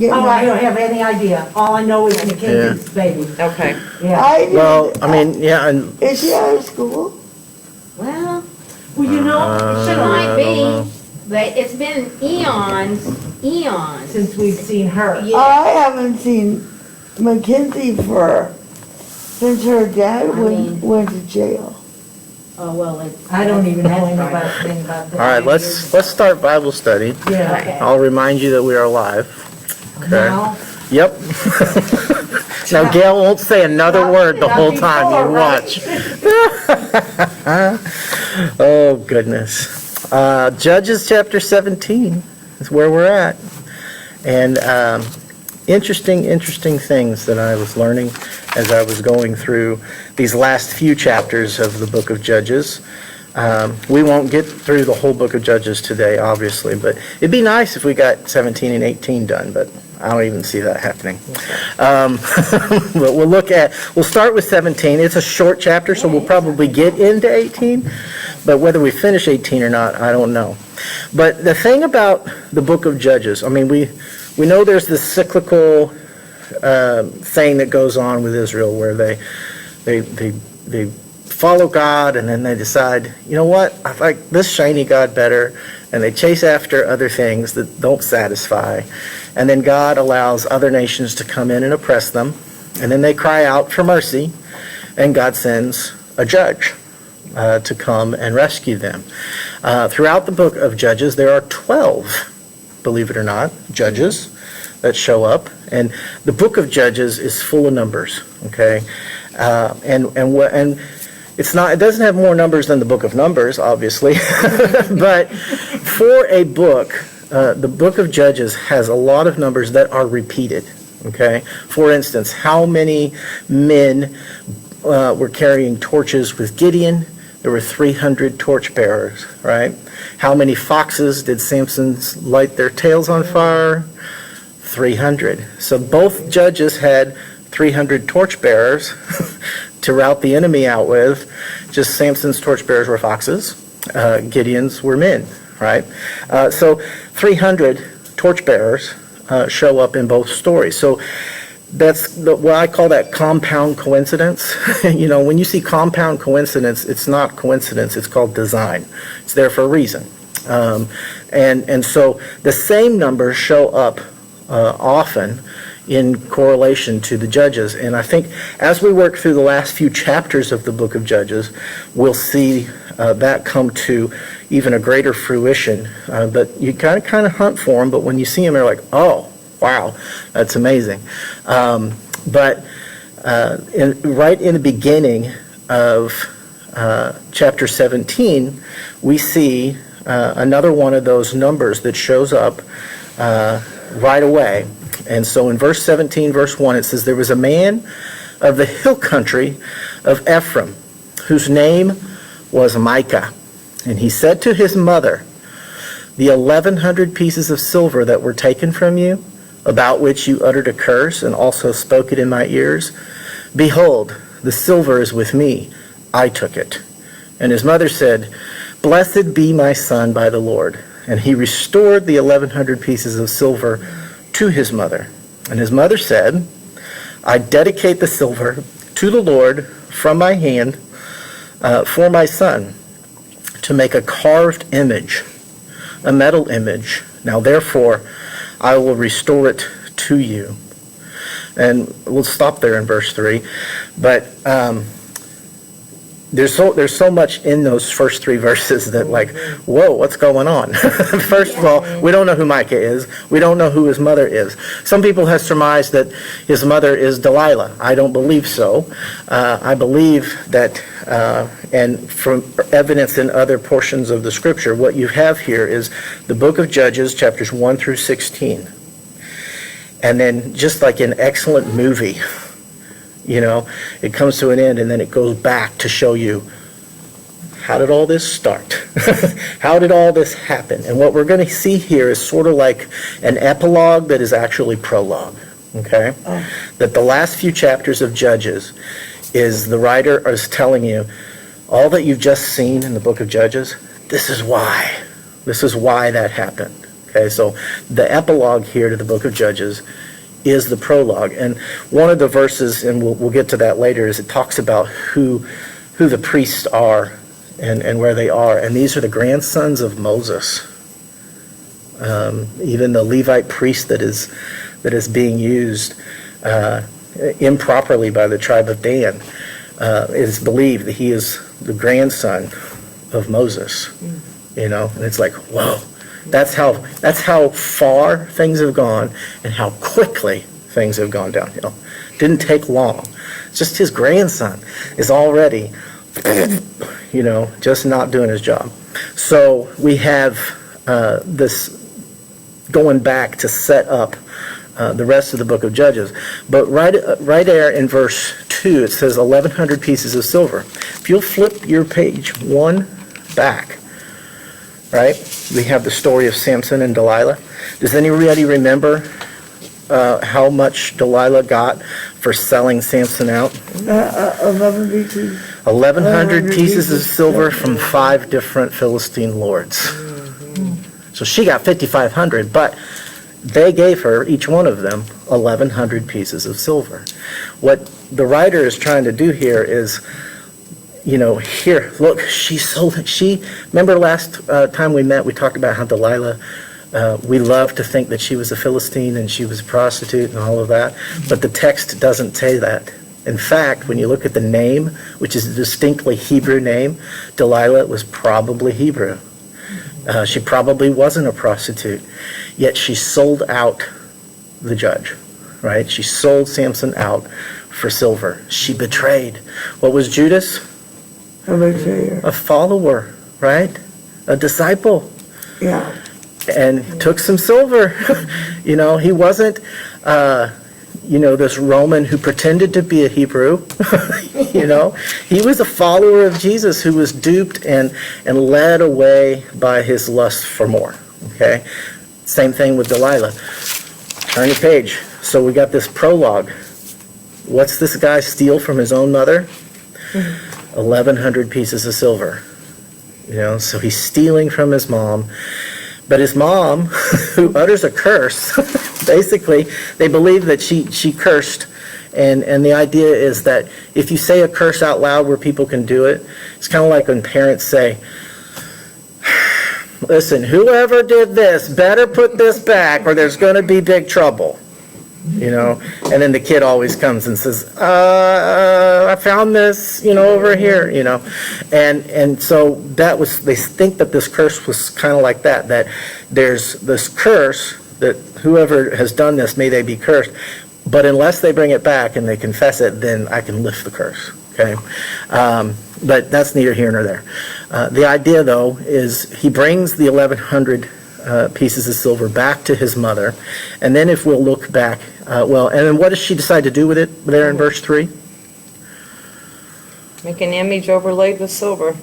Oh, I don't have any idea. All I know is Mackenzie's baby. Okay. Yeah. Well, I mean, yeah, and Is she out of school? Well, you know, She I might don't know. be, but it's been eons. since we've seen her. Yeah. I haven't seen Mackenzie since her dad went to jail. Oh, well, I don't even know anything about that. all right, let's start Bible study. Yeah. Okay. I'll remind you that we are live. Okay. Now, Yep. Now Gail won't say another word the whole time. You watch. Oh goodness. Judges chapter 17 is where we're at, and interesting things that I was learning as I was going through these last few chapters of the book of Judges. We won't get through the whole book of Judges today, obviously, but it'd be nice if we got 17 and 18 done, but I don't even see that happening. But we'll start with 17. It's a short chapter, so we'll probably get into 18, but whether we finish 18 or not, I don't know. But the thing about the book of Judges, I mean, we know there's this cyclical thing that goes on with Israel where they follow God, and then they decide, you know what, I like this shiny God better, and they chase after other things that don't satisfy, and then God allows other nations to come in and oppress them, and then they cry out for mercy, and God sends a judge to come and rescue them. Throughout the book of Judges, there are 12, believe it or not, judges that show up, and the book of Judges is full of numbers, okay? And it's not, it doesn't have more numbers than the book of Numbers, obviously, but for a book, the book of Judges has a lot of numbers that are repeated, okay? For instance, how many men were carrying torches with Gideon? There were 300 torchbearers, right? How many foxes did Samson light their tails on fire? 300. So both judges had 300 torchbearers to rout the enemy out with. Just Samson's torchbearers were foxes, Gideon's were men, right? So 300 torchbearers show up in both stories. So that's what I call that compound coincidence. You know, when you see compound coincidence, it's not coincidence, it's called design. It's there for a reason. And so the same numbers show up often in correlation to the Judges. And I think as we work through the last few chapters of the book of Judges, we'll see that come to even a greater fruition. But you kind of hunt for them, but when you see them, you're like, oh, wow, that's amazing. But right in the beginning of chapter 17, we see another one of those numbers that shows up right away. And so in verse 17, verse 1, it says, "There was a man of the hill country of Ephraim, whose name was Micah. And he said to his mother, 'The 1,100 pieces of silver that were taken from you, about which you uttered a curse, and also spoke it in my ears, behold, the silver is with me. I took it.' And his mother said, 'Blessed be my son by the Lord.' And he restored the 1,100 pieces of silver to his mother. And his mother said, 'I dedicate the silver to the Lord from my hand for my son, to make a carved image, a metal image. Now therefore I will restore it to you.'" And we'll stop there in verse 3. But there's so much in those first 3 verses that, like, whoa, what's going on? First of all, we don't know who Micah is. We don't know who his mother is. Some people have surmised that his mother is Delilah. I don't believe so. I believe that, and from evidence in other portions of the scripture, what you have here is the book of Judges, chapters 1 through 16. And then just like an excellent movie, it comes to an end and then it goes back to show you, how did all this start? How did all this happen? And what we're going to see here is sort of like an epilogue that is actually prologue, okay? That the last few chapters of Judges is the writer is telling you, all that you've just seen in the book of Judges, this is why. This is why that happened. Okay, so the epilogue here to the book of Judges is the prologue. And one of the verses, and we'll get to that later, is it talks about who the priests are and where they are. And these are the grandsons of Moses. Even the Levite priest that is being used improperly by the tribe of Dan, it is believed that he is the grandson of Moses. And it's like, whoa. That's how far things have gone and how quickly things have gone downhill. Didn't take long. Just his grandson is already, just not doing his job. So we have this going back to set up the rest of the book of Judges. But right there in verse 2, it says 1,100 pieces of silver. If you'll flip your page one back, right, we have the story of Samson and Delilah. Does anybody remember how much Delilah got for selling Samson out? 11 pieces. 1,100 pieces of silver from 5 different Philistine lords. So she got 5,500, but they gave her, each one of them, 1,100 pieces of silver. What the writer is trying to do here is, here, look, remember last time we met, we talked about how Delilah, we love to think that she was a Philistine and she was a prostitute and all of that, but the text doesn't say that. In fact, when you look at the name, which is a distinctly Hebrew name, Delilah was probably Hebrew. She probably wasn't a prostitute, yet she sold out the judge, right? She sold Samson out for silver. She betrayed. What was Judas? A betrayer. A follower, right? A disciple. Yeah. And took some silver. He wasn't, this Roman who pretended to be a Hebrew. He was a follower of Jesus who was duped and led away by his lust for more. Okay? Same thing with Delilah. Turn your page. So we got this prologue. What's this guy steal from his own mother? 1,100 pieces of silver. So he's stealing from his mom. But his mom, who utters a curse, basically, they believe that she cursed. And the idea is that if you say a curse out loud where people can do it, it's kind of like when parents say, listen, whoever did this better put this back or there's going to be big trouble. And then the kid always comes and says, I found this, over here, And so they think that this curse was kind of like that there's this curse that whoever has done this, may they be cursed. But unless they bring it back and they confess it, then I can lift the curse, okay? But that's neither here nor there. The idea, though, is he brings the 1,100 pieces of silver back to his mother. And then if we'll look back, and then what does she decide to do with it there in verse 3? Make an image overlaid with silver.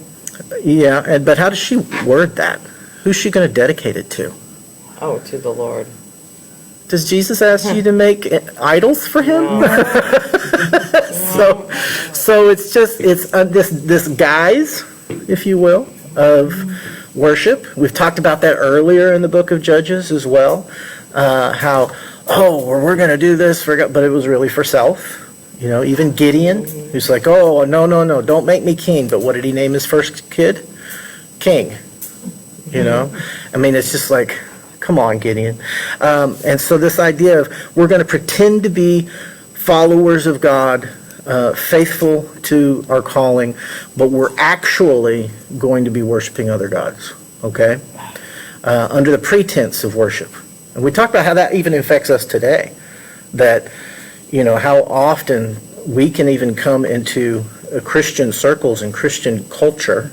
Yeah, but how does she word that? Who's she going to dedicate it to? Oh, to the Lord. Does Jesus ask you to make idols for him? No. So it's just, this guise, if you will, of worship. We've talked about that earlier in the book of Judges as well. How, we're going to do this for God, but it was really for self. Even Gideon, who's like, no, don't make me king. But what did he name his first kid? King. It's just like, come on, Gideon. And so this idea of we're going to pretend to be followers of God, faithful to our calling, but we're actually going to be worshiping other gods, okay? Under the pretense of worship. And we talked about how that even affects us today. That, how often we can even come into Christian circles and Christian culture,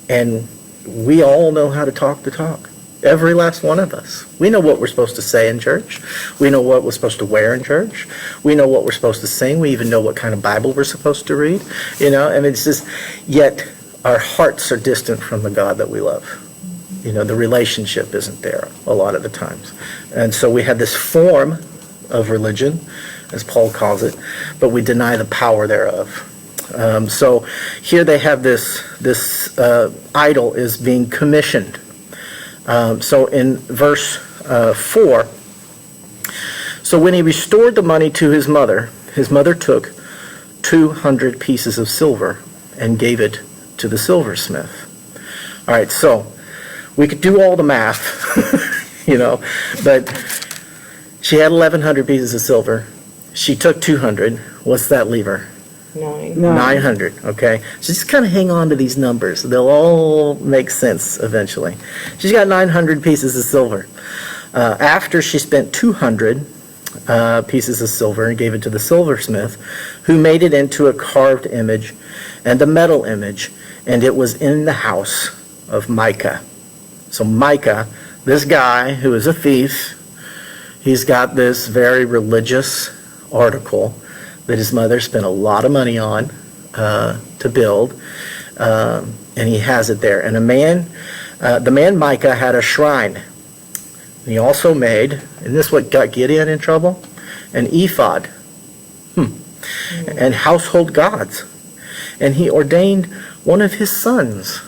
and we all know how to talk the talk. Every last one of us. We know what we're supposed to say in church. We know what we're supposed to wear in church. We know what we're supposed to sing. We even know what kind of Bible we're supposed to read. It's just, yet our hearts are distant from the God that we love. The relationship isn't there a lot of the times. And so we have this form of religion, as Paul calls it, but we deny the power thereof. So here they have this idol is being commissioned. So in verse 4, so when he restored the money to his mother took 200 pieces of silver and gave it to the silversmith. All right, so we could do all the math, but she had 1,100 pieces of silver. She took 200. What's that leave her? 9. 900, okay? So just kind of hang on to these numbers. They'll all make sense eventually. She's got 900 pieces of silver. After she spent 200 pieces of silver and gave it to the silversmith, who made it into a carved image and a metal image, and it was in the house of Micah. So Micah, this guy who is a thief, he's got this very religious article that his mother spent a lot of money on to build, and he has it there. And the man Micah had a shrine. And he also made, and this is what got Gideon in trouble, an ephod and household gods. And he ordained one of his sons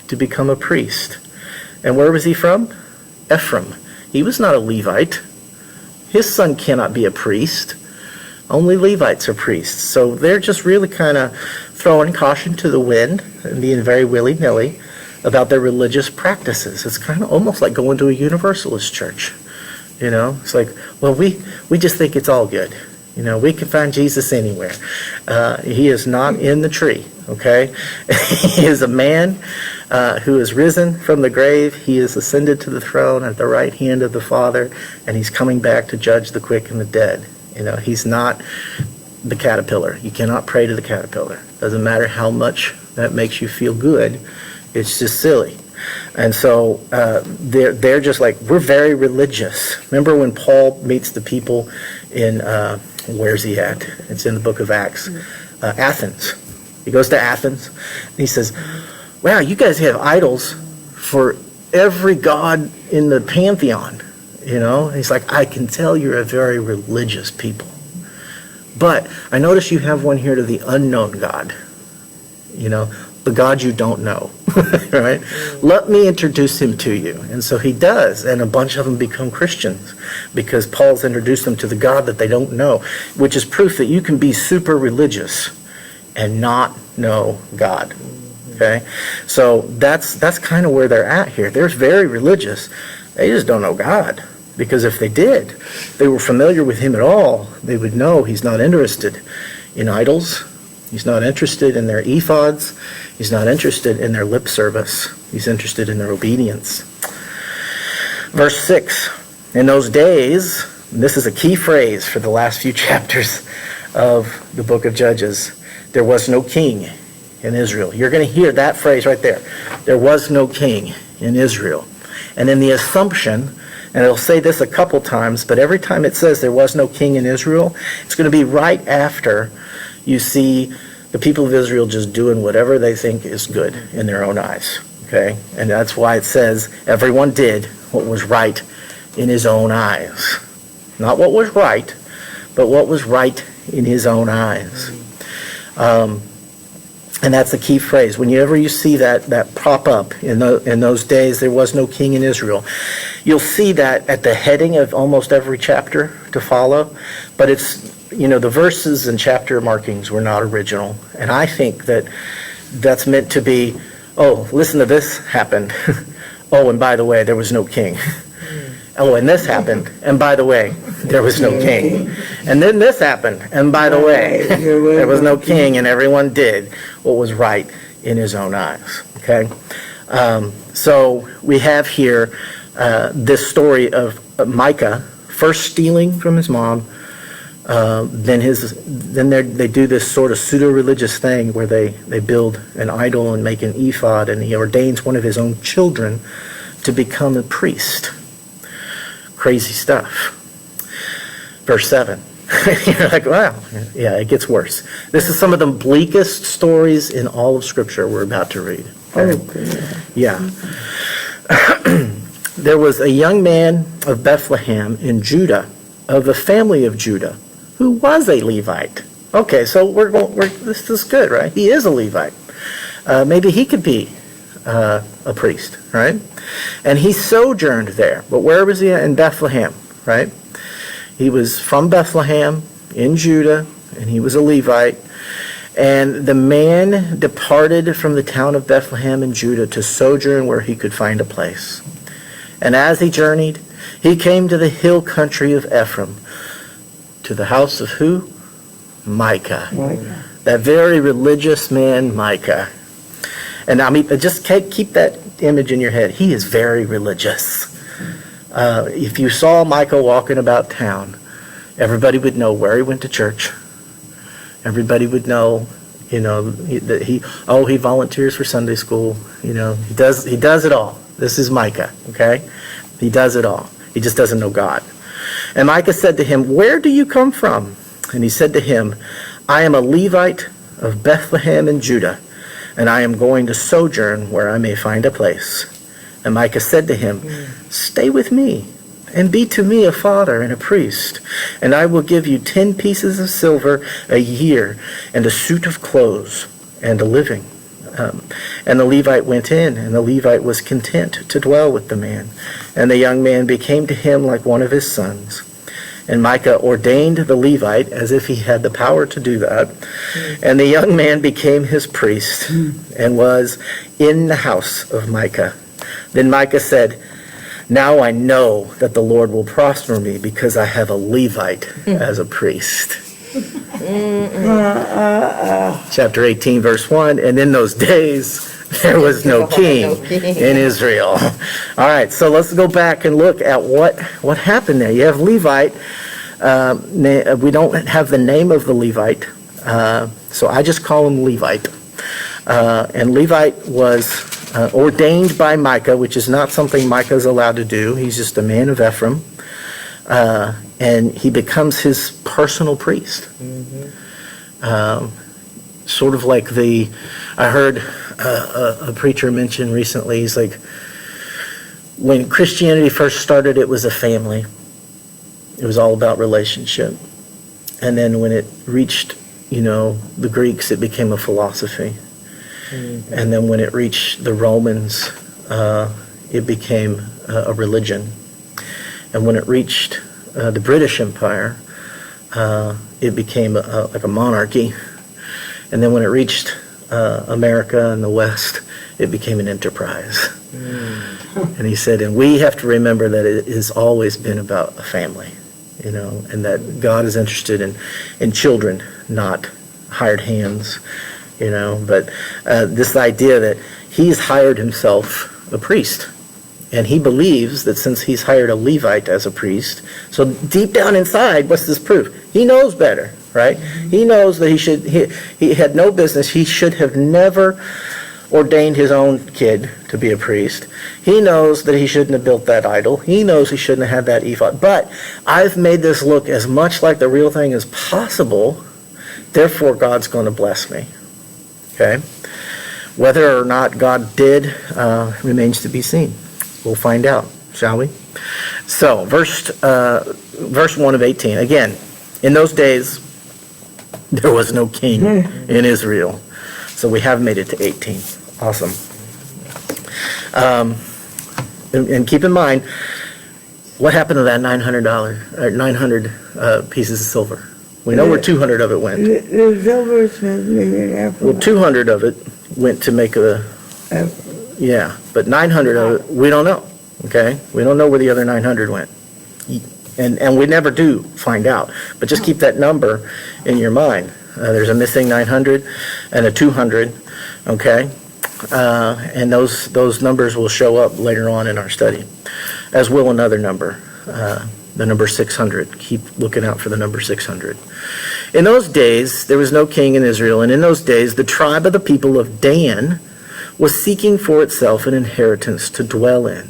to become a priest. And where was he from? Ephraim. He was not a Levite. His son cannot be a priest. Only Levites are priests. So they're just really kind of throwing caution to the wind and being very willy-nilly about their religious practices. It's kind of almost like going to a Universalist church. It's like, well, we just think it's all good. We can find Jesus anywhere. He is not in the tree, okay? He is a man who is risen from the grave. He is ascended to the throne at the right hand of the Father, and he's coming back to judge the quick and the dead. He's not the caterpillar. You cannot pray to the caterpillar. Doesn't matter how much that makes you feel good. It's just silly. And so they're just like, we're very religious. Remember when Paul meets the people in, where's he at? It's in the book of Acts. Athens. He goes to Athens, and he says, wow, you guys have idols for every god in the pantheon. And he's like, I can tell you're a very religious people. But I notice you have one here to the unknown God. The God you don't know. Right? Let me introduce him to you. And so he does. And a bunch of them become Christians because Paul's introduced them to the God that they don't know, which is proof that you can be super religious and not know God. Okay? So that's kind of where they're at here. They're very religious. They just don't know God. Because if they did, they were familiar with him at all, they would know he's not interested in idols. He's not interested in their ephods. He's not interested in their lip service. He's interested in their obedience. Verse 6, in those days, and this is a key phrase for the last few chapters of the book of Judges, there was no king in Israel. You're going to hear that phrase right there. There was no king in Israel. And in the assumption, and it'll say this a couple times, but every time it says there was no king in Israel, it's going to be right after you see the people of Israel just doing whatever they think is good in their own eyes. Okay? And that's why it says everyone did what was right in his own eyes. Not what was right, but what was right in his own eyes. And that's the key phrase. Whenever you see that pop up in those days, there was no king in Israel. You'll see that at the heading of almost every chapter to follow. But it's, the verses and chapter markings were not original. And I think that's meant to be, oh, listen to this happened. Oh, and by the way, there was no king. Oh, and this happened. And by the way, there was no king. And then this happened. And by the way, there was no king, and everyone did what was right in his own eyes. Okay? So we have here this story of Micah first stealing from his mom. Then they do this sort of pseudo-religious thing where they build an idol and make an ephod, and he ordains one of his own children to become a priest. Crazy stuff. Verse 7. You're like, wow, yeah, it gets worse. This is some of the bleakest stories in all of Scripture we're about to read. Yeah. There was a young man of Bethlehem in Judah, of the family of Judah, who was a Levite. Okay, so this is good, right? He is a Levite. Maybe he could be a priest, right? And he sojourned there. But where was he at? In Bethlehem, right? He was from Bethlehem in Judah, and he was a Levite. And the man departed from the town of Bethlehem in Judah to sojourn where he could find a place. And as he journeyed, he came to the hill country of Ephraim, to the house of who? Micah. That very religious man, Micah. And I mean, just keep that image in your head. He is very religious. If you saw Micah walking about town, everybody would know where he went to church. Everybody would know, that he volunteers for Sunday school. He does it all. This is Micah, okay? He does it all. He just doesn't know God. And Micah said to him, "Where do you come from?" And he said to him, "I am a Levite of Bethlehem in Judah, and I am going to sojourn where I may find a place." And Micah said to him, "Stay with me, and be to me a father and a priest, and I will give you 10 pieces of silver a year, and a suit of clothes, and a living." And the Levite went in, and the Levite was content to dwell with the man. And the young man became to him like one of his sons. And Micah ordained the Levite as if he had the power to do that. And the young man became his priest, and was in the house of Micah. Then Micah said, "Now I know that the Lord will prosper me, because I have a Levite as a priest." Chapter 18, verse 1, and in those days there was no king in Israel. All right, so let's go back and look at what happened there. You have Levite. We don't have the name of the Levite, so I just call him Levite. And Levite was ordained by Micah, which is not something Micah is allowed to do. He's just a man of Ephraim. And he becomes his personal priest. Sort of like I heard a preacher mention recently, he's like, when Christianity first started, it was a family. It was all about relationship. And then when it reached, the Greeks, it became a philosophy. And then when it reached the Romans, it became a religion. And when it reached the British Empire, it became like a monarchy. And then when it reached America and the West, it became an enterprise. And he said, and we have to remember that it has always been about a family, and that God is interested in children, not hired hands, But this idea that he's hired himself a priest. And he believes that since he's hired a Levite as a priest, so deep down inside, what's this proof? He knows better, right? He knows that he had no business. He should have never ordained his own kid to be a priest. He knows that he shouldn't have built that idol. He knows he shouldn't have had that ephod. But I've made this look as much like the real thing as possible. Therefore, God's going to bless me. Okay? Whether or not God did remains to be seen. We'll find out, shall we? So, verse 1 of 18. Again, in those days, there was no king in Israel. So we have made it to 18. Awesome. And keep in mind, what happened to that $900 pieces of silver? We know where 200 of it went. The silversmith made an effort. Well, 200 of it went to make yeah, but 900 of it, we don't know, okay? We don't know where the other 900 went. And we never do find out. But just keep that number in your mind. There's a missing 900 and a 200, okay? And those numbers will show up later on in our study, as will another number, the number 600. Keep looking out for the number 600. In those days, there was no king in Israel, and in those days, the tribe of the people of Dan was seeking for itself an inheritance to dwell in.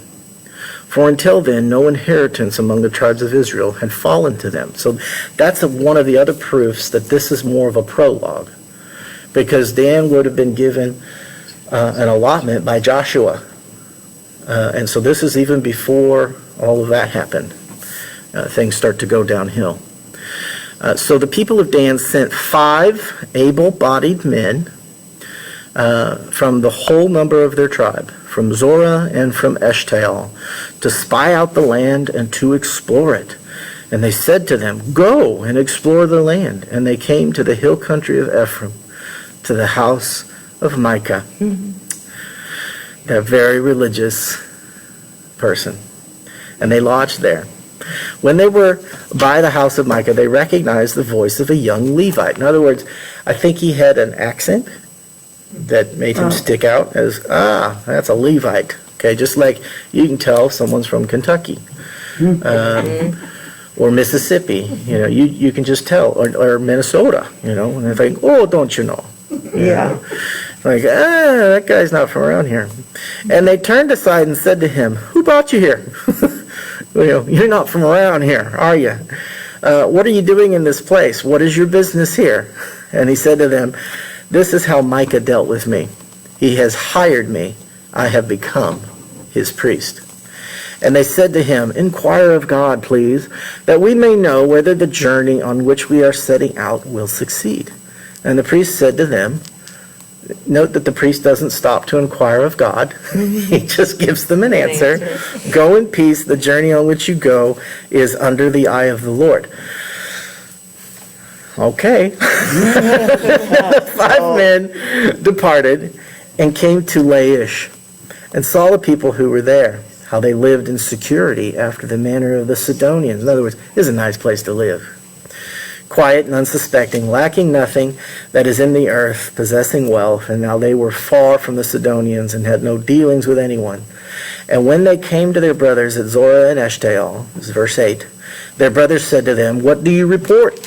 For until then, no inheritance among the tribes of Israel had fallen to them. So that's one of the other proofs that this is more of a prologue, because Dan would have been given an allotment by Joshua. And so this is even before all of that happened. Things start to go downhill. So the people of Dan sent 5 able-bodied men from the whole number of their tribe, from Zorah and from Eshtaol, to spy out the land and to explore it. And they said to them, "Go and explore the land." And they came to the hill country of Ephraim, to the house of Micah, a very religious person. And they lodged there. When they were by the house of Micah, they recognized the voice of a young Levite. In other words, I think he had an accent that made him stick out as, that's a Levite. Okay, just like you can tell someone's from Kentucky or Mississippi. You know, you can just tell, or Minnesota. You know, and they think, oh, don't you know? Yeah. Like, that guy's not from around here. And they turned aside and said to him, "Who brought you here? You know, you're not from around here, are you? What are you doing in this place? What is your business here?" And he said to them, "This is how Micah dealt with me. He has hired me. I have become his priest." And they said to him, "Inquire of God, please, that we may know whether the journey on which we are setting out will succeed." And the priest said to them, note that the priest doesn't stop to inquire of God. He just gives them an answer. "Go in peace. The journey on which you go is under the eye of the Lord." Okay. 5 men departed and came to Laish and saw the people who were there, how they lived in security after the manner of the Sidonians. In other words, it's a nice place to live. Quiet and unsuspecting, lacking nothing that is in the earth, possessing wealth. And now they were far from the Sidonians and had no dealings with anyone. And when they came to their brothers at Zorah and Eshtaol, this is verse 8, their brothers said to them, "What do you report?"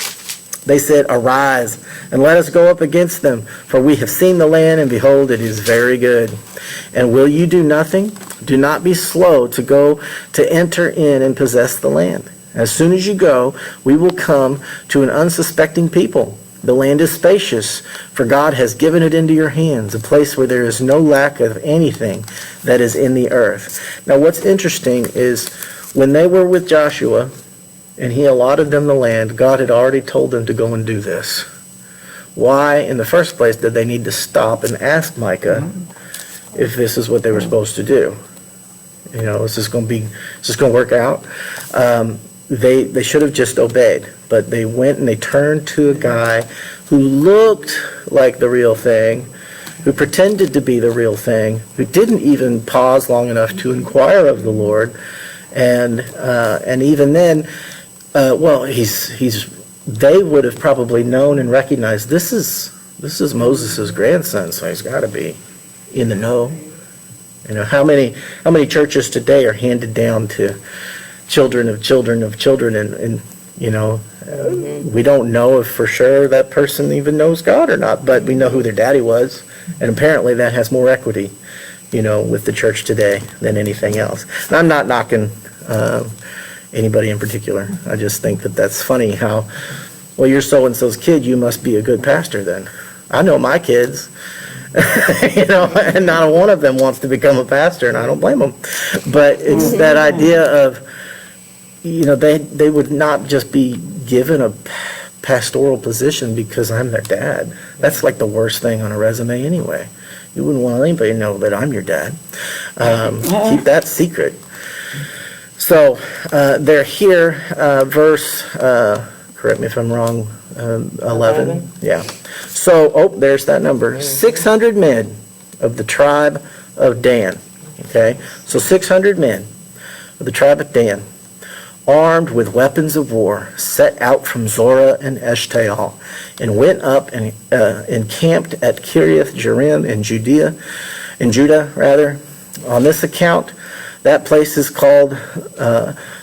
They said, "Arise, and let us go up against them, for we have seen the land, and behold, it is very good. And will you do nothing? Do not be slow to go to enter in and possess the land. As soon as you go, we will come to an unsuspecting people. The land is spacious, for God has given it into your hands, a place where there is no lack of anything that is in the earth." Now what's interesting is when they were with Joshua and he allotted them the land, God had already told them to go and do this. Why, in the first place, did they need to stop and ask Micah if this is what they were supposed to do? You know, is this going to work out? They should have just obeyed, but they went and they turned to a guy who looked like the real thing, who pretended to be the real thing, who didn't even pause long enough to inquire of the Lord, and even then, they would have probably known and recognized this is Moses' grandson, so he's got to be in the know. You know, how many churches today are handed down to children of children of children, and you know, we don't know if for sure that person even knows God or not, but we know who their daddy was, and apparently that has more equity, you know, with the church today than anything else. And I'm not knocking anybody in particular. I just think that that's funny how, well, you're so-and-so's kid, you must be a good pastor then. I know my kids. You know, and not one of them wants to become a pastor, and I don't blame them. But it's that idea of, you know, they would not just be given a pastoral position because I'm their dad. That's like the worst thing on a resume anyway. You wouldn't want anybody to know that I'm your dad. Keep that secret. So they're here, verse, correct me if I'm wrong, 11. Yeah. So, there's that number. 600 men of the tribe of Dan. Okay? So 600 men of the tribe of Dan, armed with weapons of war, set out from Zorah and Eshtaol, and went up and encamped at Kiriath Jearim in Judah. On this account, that place is called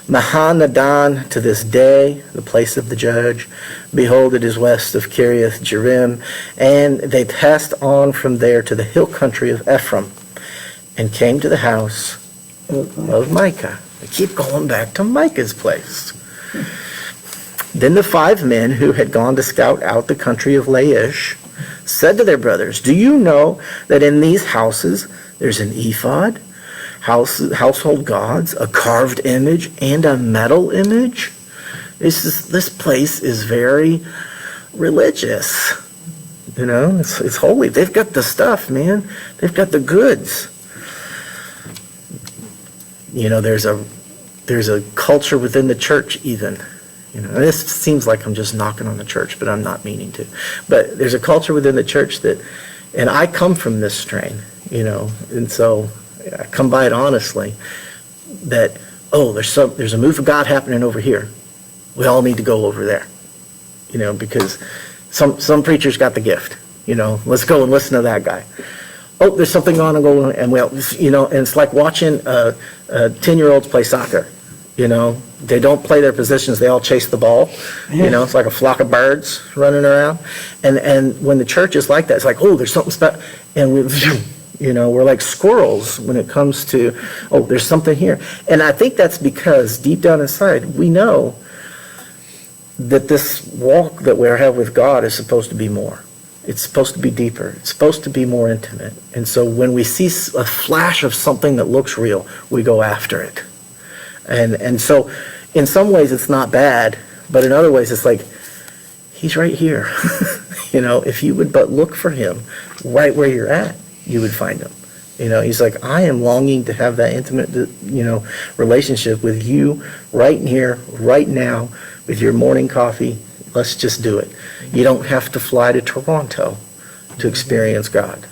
Mahanadan to this day, the place of the judge. Behold, it is west of Kiriath Jearim. And they passed on from there to the hill country of Ephraim, and came to the house of Micah. They keep going back to Micah's place. Then the 5 men who had gone to scout out the country of Laish said to their brothers, "Do you know that in these houses there's an ephod, household gods, a carved image, and a metal image?" This place is very religious. You know, it's holy. They've got the stuff, man. They've got the goods. You know, there's a culture within the church even. You know, and this seems like I'm just knocking on the church, but I'm not meaning to. But there's a culture within the church that, and I come from this strain, you know, and so I come by it honestly, that, oh, there's a move of God happening over here. We all need to go over there, you know, because some preachers got the gift, you know, let's go and listen to that guy. Oh, there's something on and go, and well, you know, and it's like watching 10-year-olds play soccer. You know, they don't play their positions, they all chase the ball. You know, it's like a flock of birds running around. And when the church is like that, it's like, oh, there's something special. And you know, we're like squirrels when it comes to, oh, there's something here. And I think that's because deep down inside, we know that this walk that we have with God is supposed to be more. It's supposed to be deeper. It's supposed to be more intimate. And so when we see a flash of something that looks real, we go after it. And so in some ways it's not bad, but in other ways it's like, he's right here. You know, if you would but look for him right where you're at, you would find him. You know, he's like, I am longing to have that intimate, you know, relationship with you right here, right now, with your morning coffee. Let's just do it. You don't have to fly to Toronto to experience God.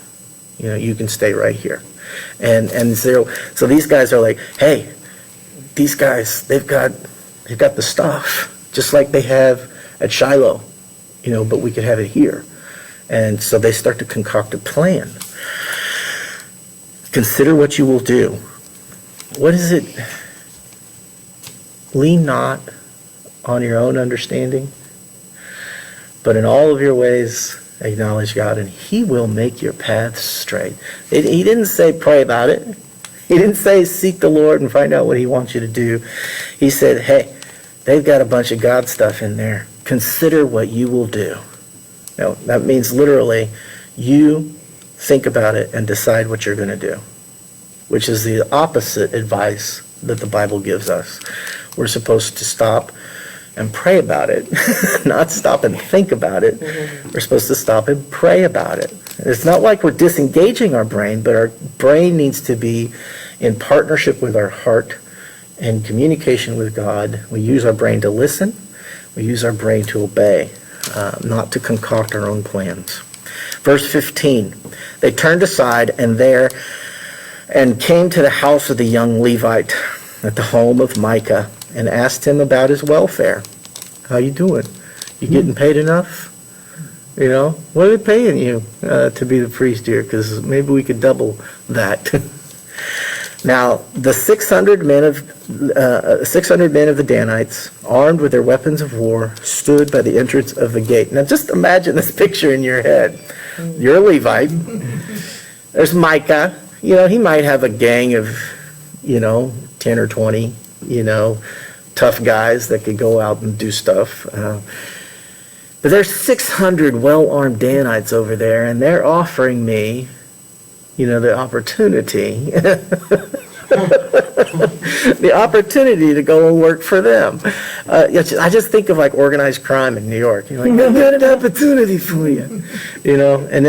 You know, you can stay right here. And so these guys are like, hey, these guys, they've got the stuff, just like they have at Shiloh, you know, but we could have it here. And so they start to concoct a plan. Consider what you will do. What is it? Lean not on your own understanding, but in all of your ways acknowledge God, and he will make your paths straight. He didn't say pray about it. He didn't say seek the Lord and find out what he wants you to do. He said, hey, they've got a bunch of God stuff in there. Consider what you will do. Now, that means literally, you think about it and decide what you're going to do, which is the opposite advice that the Bible gives us. We're supposed to stop and pray about it, not stop and think about it. We're supposed to stop and pray about it. It's not like we're disengaging our brain, but our brain needs to be in partnership with our heart and communication with God. We use our brain to listen. We use our brain to obey, not to concoct our own plans. Verse 15, they turned aside and came to the house of the young Levite at the home of Micah and asked him about his welfare. How you doing? You getting paid enough? You know, what are they paying you to be the priest here? Because maybe we could double that. Now, the 600 men of the Danites, armed with their weapons of war, stood by the entrance of the gate. Now, just imagine this picture in your head. You're a Levite. There's Micah. You know, he might have a gang of, 10 or 20, tough guys that could go out and do stuff. But there's 600 well-armed Danites over there, and they're offering me, the opportunity, the opportunity to go and work for them. I just think of like organized crime in New York. You're like, I've got an opportunity for you, and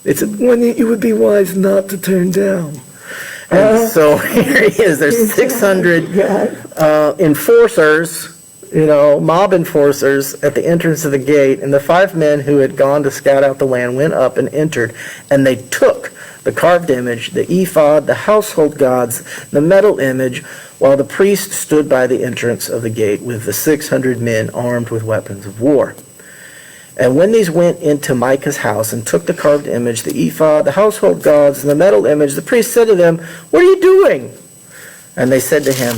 it's one that you would be wise not to turn down. And so here he is. There's 600 enforcers, mob enforcers at the entrance of the gate, and the 5 men who had gone to scout out the land went up and entered, and they took the carved image, the ephod, the household gods, the metal image, while the priest stood by the entrance of the gate with the 600 men armed with weapons of war. And when these went into Micah's house and took the carved image, the ephod, the household gods, and the metal image, the priest said to them, "What are you doing?" And they said to him,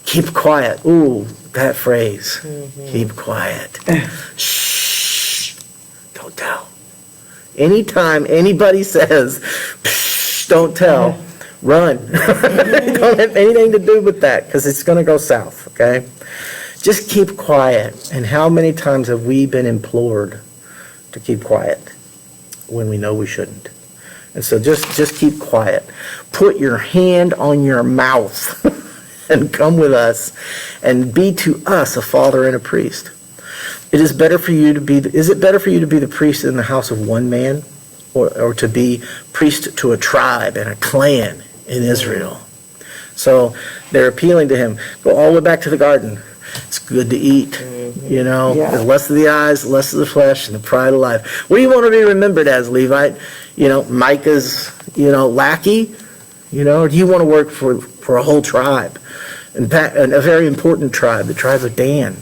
"Keep quiet." Ooh, that phrase. Keep quiet. Shh. Don't tell. Anytime anybody says, "Psh, don't tell," run. Don't have anything to do with that, because it's going to go south, okay? Just keep quiet. And how many times have we been implored to keep quiet when we know we shouldn't? And so just keep quiet. Put your hand on your mouth and come with us and be to us a father and a priest. Is it better for you to be the priest in the house of one man, or to be priest to a tribe and a clan in Israel? So they're appealing to him. Go all the way back to the garden. It's good to eat, you know. Yeah. There's less of the eyes, less of the flesh, and the pride of life. What do you want to be remembered as, Levite? You know, Micah's, lackey? Or do you want to work for a whole tribe? And a very important tribe, the tribe of Dan.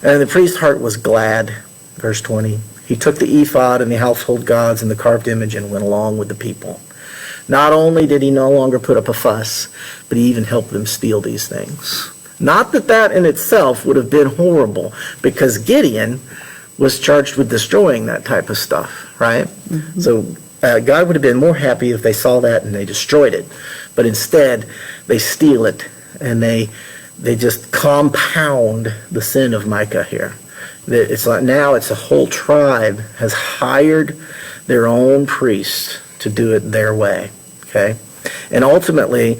And the priest's heart was glad, verse 20. He took the ephod and the household gods and the carved image and went along with the people. Not only did he no longer put up a fuss, but he even helped them steal these things. Not that in itself would have been horrible, because Gideon was charged with destroying that type of stuff, right? Mm-hmm. So God would have been more happy if they saw that and they destroyed it. But instead, they steal it, and they just compound the sin of Micah here. It's like now it's a whole tribe has hired their own priest to do it their way, okay? And ultimately,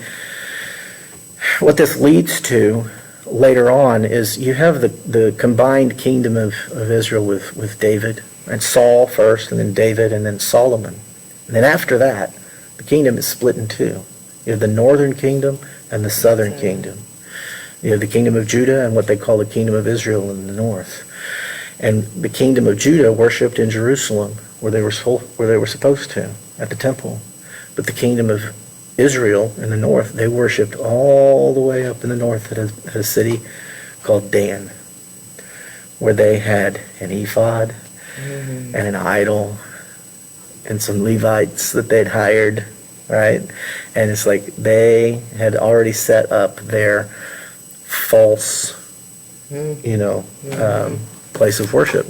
what this leads to later on is you have the combined kingdom of Israel with David, and Saul first, and then David, and then Solomon. And then after that, the kingdom is split in two. You have the northern kingdom and the southern kingdom. You have the kingdom of Judah and what they call the kingdom of Israel in the north. And the kingdom of Judah worshipped in Jerusalem, where they were supposed to, at the temple. But the kingdom of Israel in the north, they worshipped all the way up in the north at a city called Dan, where they had an ephod and an idol and some Levites that they'd hired, right? And it's like they had already set up their false, place of worship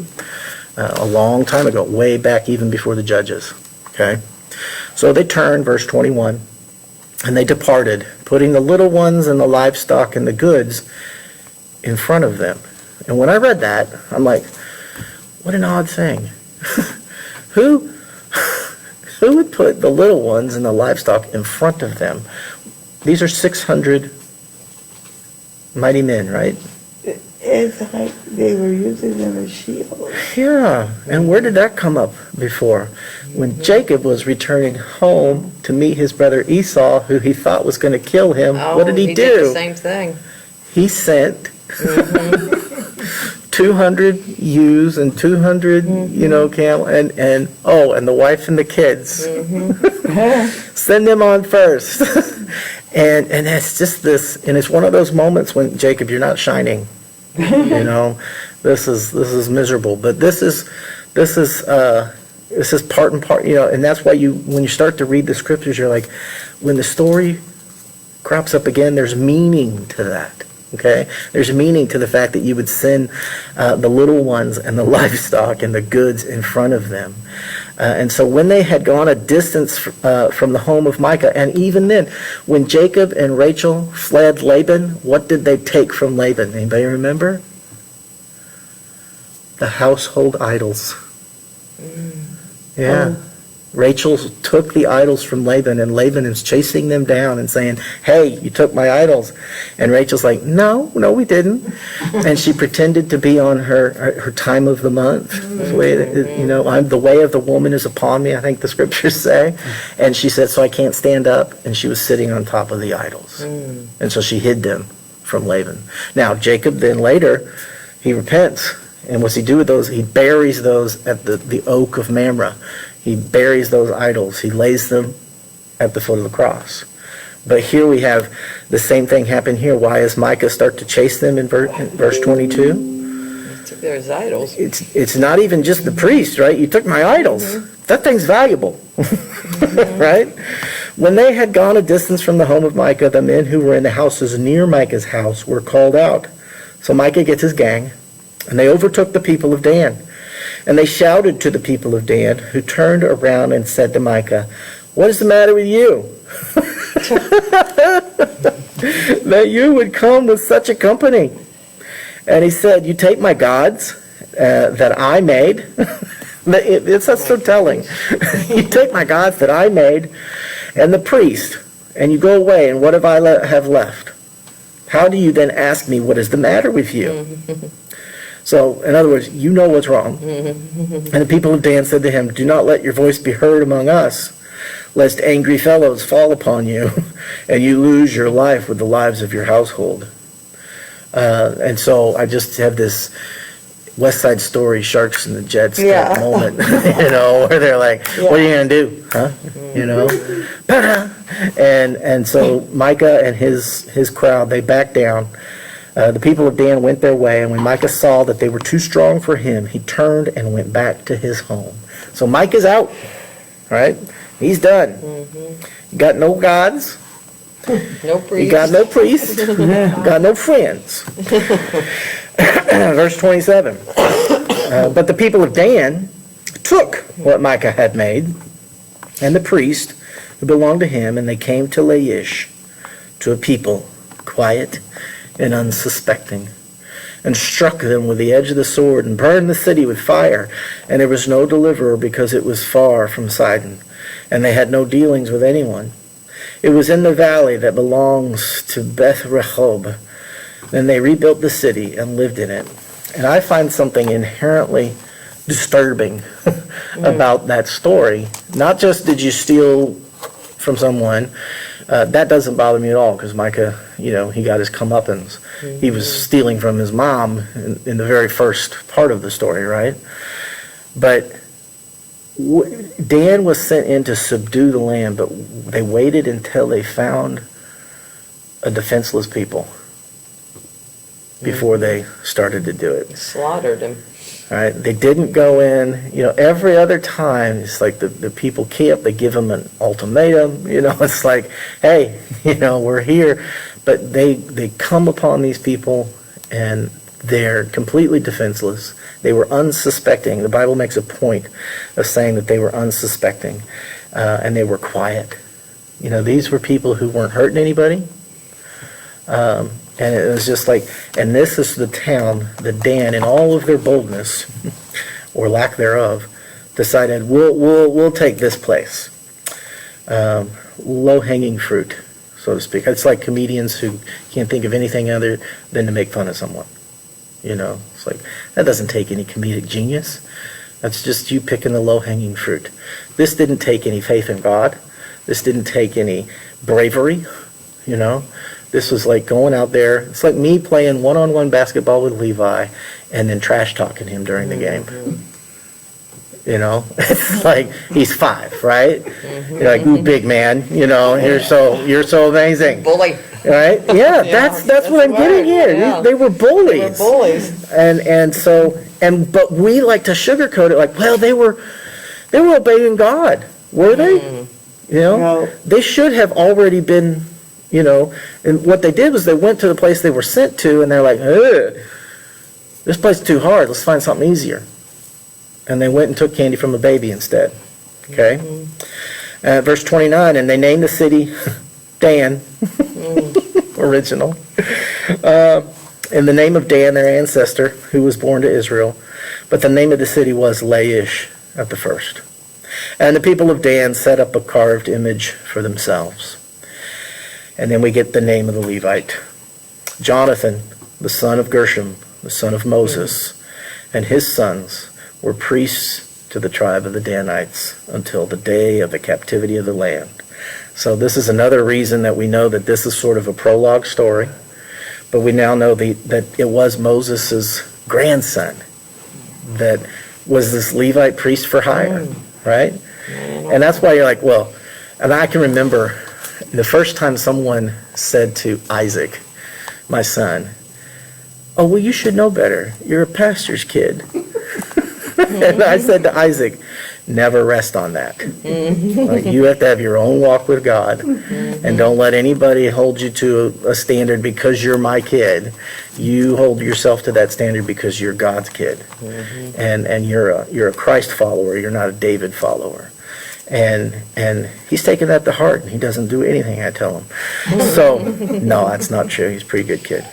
a long time ago, way back even before the judges, okay? So they turned, verse 21, and they departed, putting the little ones and the livestock and the goods in front of them. And when I read that, I'm like, what an odd thing. Who would put the little ones and the livestock in front of them? These are 600 mighty men, right? It's like they were using them as shields. Yeah, and where did that come up before? When Jacob was returning home to meet his brother Esau, who he thought was going to kill him, what did he do? Did the same thing. He sent 200 ewes and 200, camel, and the wife and the kids. Send them on first. and it's just this, and it's one of those moments when, Jacob, you're not shining. This is miserable. But this is part and part, and that's why when you start to read the scriptures, you're like, when the story crops up again, there's meaning to that. Okay? There's meaning to the fact that you would send the little ones and the livestock and the goods in front of them. And so when they had gone a distance from the home of Micah, and even then, when Jacob and Rachel fled Laban, what did they take from Laban? Anybody remember? The household idols. Yeah. Oh. Rachel took the idols from Laban, and Laban is chasing them down and saying, hey, you took my idols. And Rachel's like, no, we didn't. And she pretended to be on her time of the month. The way the way of the woman is upon me, I think the scriptures say. And she said, so I can't stand up. And she was sitting on top of the idols. And so she hid them from Laban. Now, Jacob then later, he repents. And what's he do with those? He buries those at the oak of Mamre. He buries those idols. He lays them at the foot of the cross. But here we have the same thing happen here. Why does Micah start to chase them in verse 22? There's idols. It's not even just the priest, right? You took my idols. That thing's valuable, right? When they had gone a distance from the home of Micah, the men who were in the houses near Micah's house were called out. So Micah gets his gang, and they overtook the people of Dan. And they shouted to the people of Dan, who turned around and said to Micah, what is the matter with you? that you would come with such a company. And he said, you take my gods that I made. It's that's so telling. You take my gods that I made and the priest, and you go away, and what have I have left? How do you then ask me what is the matter with you? So, in other words, you know what's wrong. And the people of Dan said to him, do not let your voice be heard among us, lest angry fellows fall upon you, and you lose your life with the lives of your household. And so I just have this West Side Story, Sharks and the Jets Yeah. moment, where they're like, what are you going to do? Huh? And so Micah and his crowd, they backed down. The people of Dan went their way, and when Micah saw that they were too strong for him, he turned and went back to his home. So Micah's out, right? He's done. You got no gods. No You priest. got no priests. Got no friends. Verse 27. But the people of Dan took what Micah had made, and the priest who belonged to him, and they came to Laish, to a people quiet and unsuspecting, and struck them with the edge of the sword, and burned the city with fire. And there was no deliverer, because it was far from Sidon, and they had no dealings with anyone. It was in the valley that belongs to Beth Rehob. Then they rebuilt the city and lived in it. And I find something inherently disturbing about that story. Not just did you steal from someone, that doesn't bother me at all, because Micah, he got his comeuppance. He was stealing from his mom in the very first part of the story, right? But Dan was sent in to subdue the land, but they waited until they found a defenseless people before they started to do it. Slaughtered him. All right, they didn't go in. Every other time it's like the people camp. They give them an ultimatum. It's like, hey, we're here, but they come upon these people and they're completely defenseless. They were unsuspecting. The Bible makes a point of saying that they were unsuspecting, and they were quiet. These were people who weren't hurting anybody. And it was just like, and this is the town that Dan, in all of their boldness, or lack thereof, decided, we'll take this place. Low-hanging fruit, so to speak. It's like comedians who can't think of anything other than to make fun of someone. It's like, that doesn't take any comedic genius. That's just you picking the low-hanging fruit. This didn't take any faith in God. This didn't take any bravery, This was like going out there. It's like me playing one-on-one basketball with Levi and then trash talking him during the game. It's like he's 5, right? You're like, ooh, big man, you're so amazing. Bully. Right? Yeah, that's what I'm getting here. Yeah. They were bullies. They were bullies. But we like to sugarcoat it like, well, they were obeying God. Were they? No. They should have already been, and what they did was they went to the place they were sent to, and they're like, ugh, this place is too hard, let's find something easier. And they went and took candy from a baby instead. Okay? Verse 29, and they named the city Dan, original, in the name of Dan, their ancestor, who was born to Israel. But the name of the city was Laish at the first. And the people of Dan set up a carved image for themselves. And then we get the name of the Levite. Jonathan, the son of Gershom, the son of Moses, and his sons were priests to the tribe of the Danites until the day of the captivity of the land. So this is another reason that we know that this is sort of a prologue story. But we now know that it was Moses' grandson that was this Levite priest for hire, right? And that's why you're like, well, and I can remember the first time someone said to Isaac, my son, oh, well, you should know better. You're a pastor's kid. And I said to Isaac, never rest on that. Like, you have to have your own walk with God, and don't let anybody hold you to a standard because you're my kid. You hold yourself to that standard because you're God's kid, and you're a Christ follower. You're not a David follower. And he's taking that to heart, and he doesn't do anything I tell him. So, no, that's not true. He's a pretty good kid.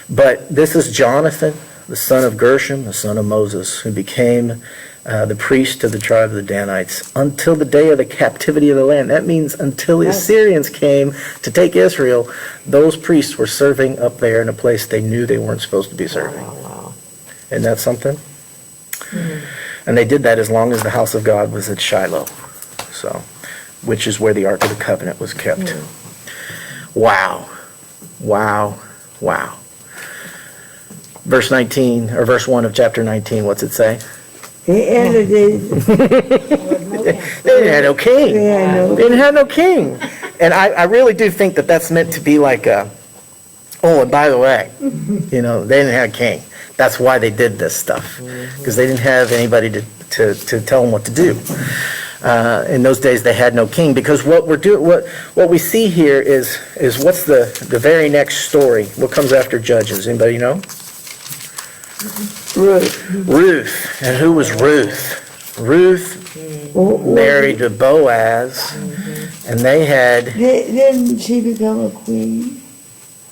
But this is Jonathan, the son of Gershom, the son of Moses, who became the priest of the tribe of the Danites until the day of the captivity of the land. That means until the Assyrians came to take Israel, those priests were serving up there in a place they knew they weren't supposed to be serving. Wow. Isn't that something? And they did that as long as the house of God was at Shiloh, so, which is where the Ark of the Covenant was kept. Wow. Wow. Wow. Verse 19, or verse 1 of chapter 19, what's it say? He ended it. They didn't have no king. They didn't have no king. And I really do think that that's meant to be like a, oh, and by the way, they didn't have a king. That's why they did this stuff, because they didn't have anybody to tell them what to do. In those days, they had no king, because what we see here is what's the very next story? What comes after Judges? Anybody know? Ruth. And who was Ruth? Ruth married to Boaz, and they had... Didn't she become a queen?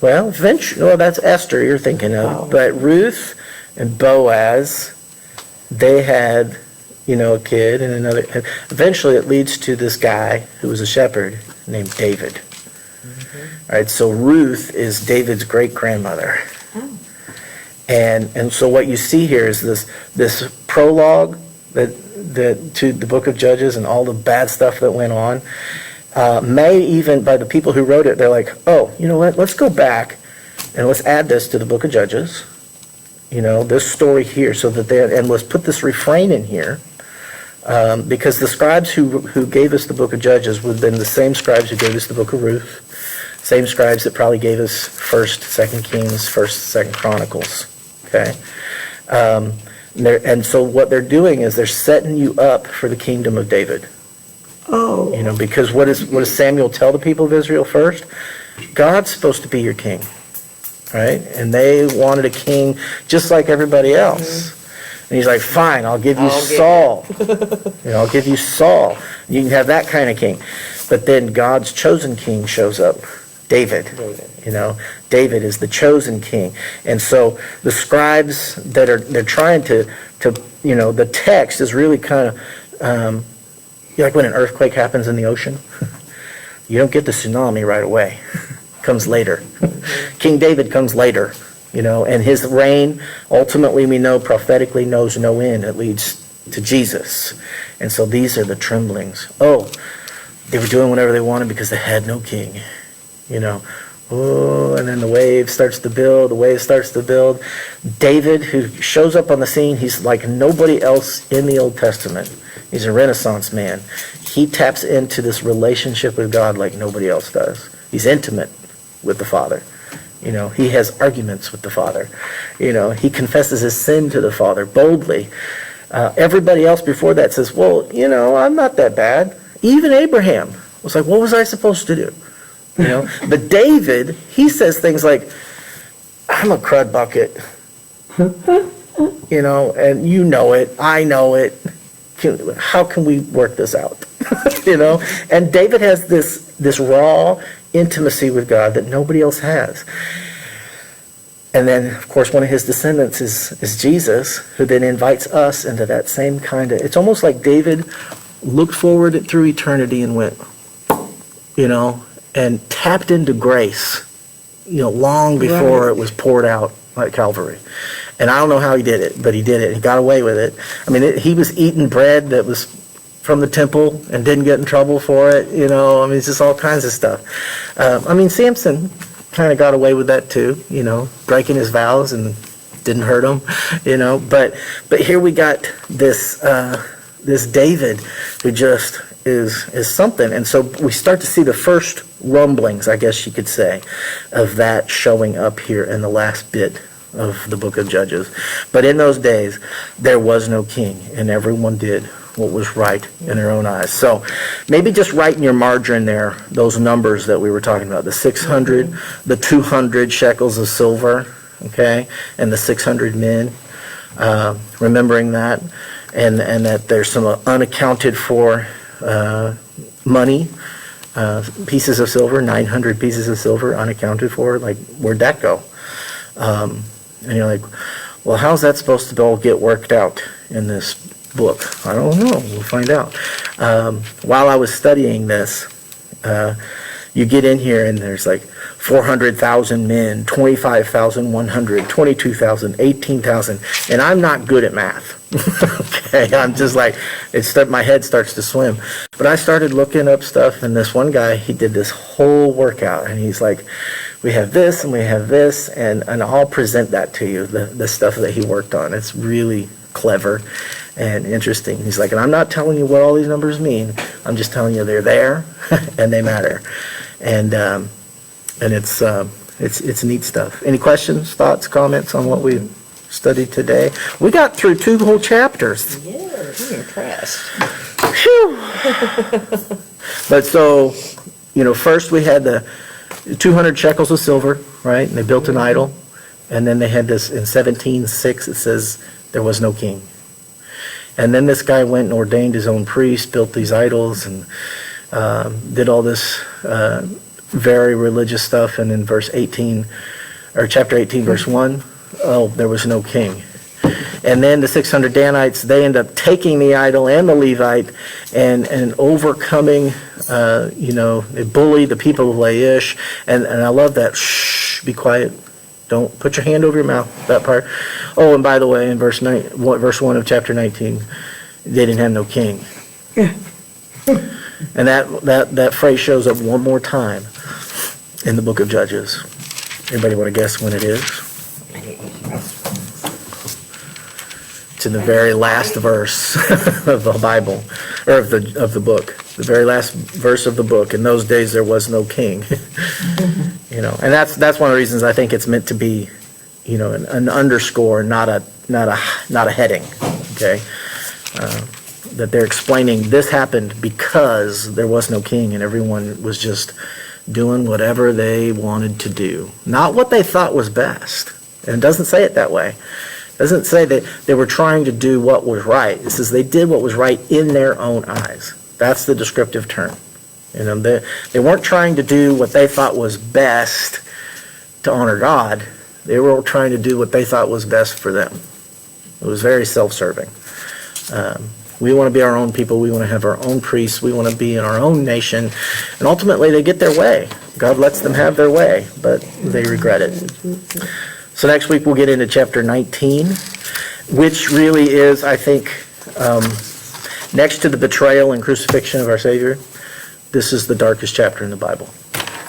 Well, eventually, that's Esther you're thinking of. But Ruth and Boaz, they had, a kid and another. Eventually, it leads to this guy who was a shepherd named David. All right, so Ruth is David's great-grandmother. And so what you see here is this prologue that to the book of Judges and all the bad stuff that went on. May even, by the people who wrote it, they're like, oh, you know what, let's go back and let's add this to the book of Judges, this story here, so that and let's put this refrain in here, because the scribes who gave us the book of Judges would have been the same scribes who gave us the book of Ruth, same scribes that probably gave us 1st, 2nd Kings, 1st, 2nd Chronicles, okay? And so what they're doing is they're setting you up for the kingdom of David. Oh. Because what does Samuel tell the people of Israel first? God's supposed to be your king, right? And they wanted a king just like everybody else. And he's like, fine, I'll give you Saul. I'll give you Saul. You can have that kind of king. But then God's chosen king shows up, David. David is the chosen king. And so the scribes they're trying to the text is really kind of, like when an earthquake happens in the ocean, you don't get the tsunami right away. It comes later. King David comes later, and his reign, ultimately we know prophetically knows no end. It leads to Jesus. And so these are the tremblings. Oh, they were doing whatever they wanted because they had no king, Oh, and then the wave starts to build, David, who shows up on the scene, he's like nobody else in the Old Testament. He's a Renaissance man. He taps into this relationship with God like nobody else does. He's intimate with the Father. He has arguments with the Father. He confesses his sin to the Father boldly. Everybody else before that says, well, I'm not that bad. Even Abraham was like, what was I supposed to do? But David, he says things like, I'm a crud bucket. And you know it. I know it. How can we work this out? And David has this raw intimacy with God that nobody else has. And then, of course, one of his descendants is Jesus, who then invites us into that same kind of, it's almost like David looked forward through eternity and went, and tapped into grace, long before it was poured out at Calvary. And I don't know how he did it, but he did it. He got away with it. I mean, he was eating bread that was from the temple and didn't get in trouble for it, it's just all kinds of stuff. Samson kind of got away with that too, breaking his vows and didn't hurt him, But here we got this David who just is something. And so we start to see the first rumblings, I guess you could say, of that showing up here in the last bit of the book of Judges. But in those days, there was no king, and everyone did what was right in their own eyes. So maybe just write in your margin there those numbers that we were talking about, the 600, the 200 shekels of silver, okay, and the 600 men, remembering that, and that there's some unaccounted for money, pieces of silver, 900 pieces of silver unaccounted for. Like, where'd that go? And you're like, well, how's that supposed to all get worked out in this book? I don't know. We'll find out. While I was studying this, you get in here and there's like 400,000 men, 25,100, 22,000, 18,000, and I'm not good at math. Okay, I'm just like, my head starts to swim. But I started looking up stuff, and this one guy, he did this whole workout, and he's like, we have this and we have this, and I'll present that to you, the stuff that he worked on. It's really clever and interesting. He's like, and I'm not telling you what all these numbers mean. I'm just telling you they're there and they matter. And it's neat stuff. Any questions, thoughts, comments on what we studied today? We got through 2 whole chapters. I'm impressed. Phew. But so, first we had the 200 shekels of silver, right? And they built an idol. And then they had this, in 17:6, it says there was no king. And then this guy went and ordained his own priest, built these idols, and did all this very religious stuff. And in verse 18, or chapter 18, verse 1, oh, there was no king. And then the 600 Danites, they end up taking the idol and the Levite and overcoming, they bully the people of Laish. And I love that, shh, be quiet. Don't put your hand over your mouth, that part. Oh, and by the way, in verse 1 of chapter 19, they didn't have no king. And that phrase shows up one more time in the book of Judges. Anybody want to guess when it is? It's in the very last verse of the Bible, or of the book. The very last verse of the book. In those days there was no king. And that's one of the reasons I think it's meant to be, an underscore, not a heading. Okay, that they're explaining this happened because there was no king and everyone was just doing whatever they wanted to do, not what they thought was best. And it doesn't say it that way. It doesn't say that they were trying to do what was right. It says they did what was right in their own eyes. That's the descriptive term. They weren't trying to do what they thought was best to honor God. They were trying to do what they thought was best for them. It was very self-serving. We want to be our own people. We want to have our own priests. We want to be in our own nation. And ultimately, they get their way. God lets them have their way, but they regret it. So next week, we'll get into chapter 19, which really is, I think, next to the betrayal and crucifixion of our Savior, this is the darkest chapter in the Bible.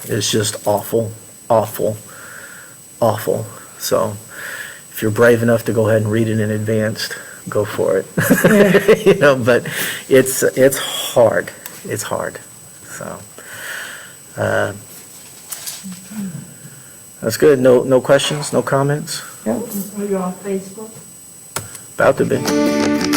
It's just awful, awful, awful. So if you're brave enough to go ahead and read it in advance, go for it. But it's hard. It's hard. So that's good. No questions, no comments? Are you on Facebook? About to be.